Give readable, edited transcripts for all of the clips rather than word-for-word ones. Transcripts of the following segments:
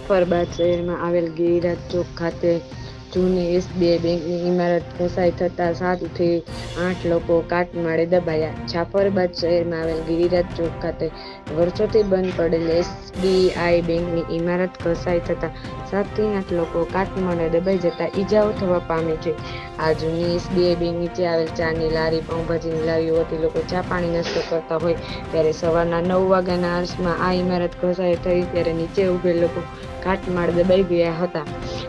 જાફરાબાદ શહેરમાં આવેલ ગિરિરાજ ચોક ખાતે જૂની SBI બેંકની ઇમારત ધસાઈ થતા 7 થી 8 લોકો કાટમાળે દબાયા. જાફરાબાદ શહેરમાં આવેલ ગિરિરાજ ચોક ખાતે વર્ષોથી બંધ પડેલ SBI બેંકની ઇમારત ધસાઈ થતા 7 થી 8 લોકો કાટમાળે દબાઈ જતા ઈજાઓ થવા પામી છે. આ જૂની SBI બેંક નીચે આવેલ ચાની લારી, પાઉંભાજીની લારી હોવાથી લોકો ચા પાણી નાસ્તો કરતા હોય ત્યારે સવારના 9 વાગ્યાના આસપાસ આ ઇમારત ધસાઈ થઈ ત્યારે નીચે ઉભેલ લોકો કાટમાળ દબાઈ ગયા હતા.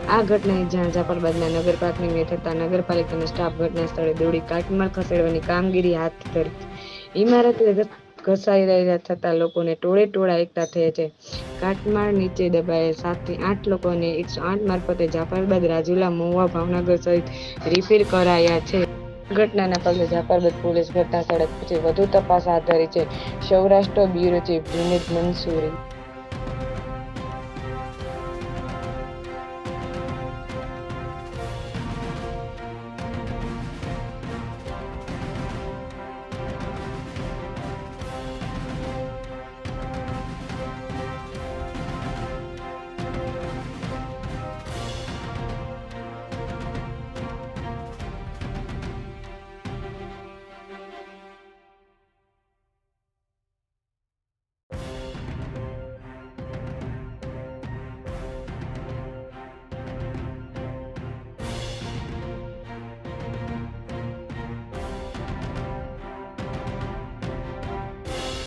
આ ઘટનાની જાણ જાફરાબાદના નગરપાલિકાને થતાં નગરપાલિકાનો સ્ટાફ ઘટના સ્થળે દોડી કાટમાળ ખસેડવાની કામગીરી હાથ ધરી. ઇમારત ધસાઈ રહ્યા થતાં લોકોને ટોળે-ટોળા એકઠા થયા છે. કાટમાળ નીચે દબાયેલ 7 થી 8 લોકોને 108 મારફતે જાફરાબાદ, રાજુલા, મહુવા, ભાવનગર સહિત રિફર કરાયા છે. આ ઘટનાના પગલે જાફરાબાદ પોલીસ ઘટના સ્થળે પહોંચી વધુ તપાસ હાથ ધરી છે. Saurashtra bureau chief Junaid Mansuri.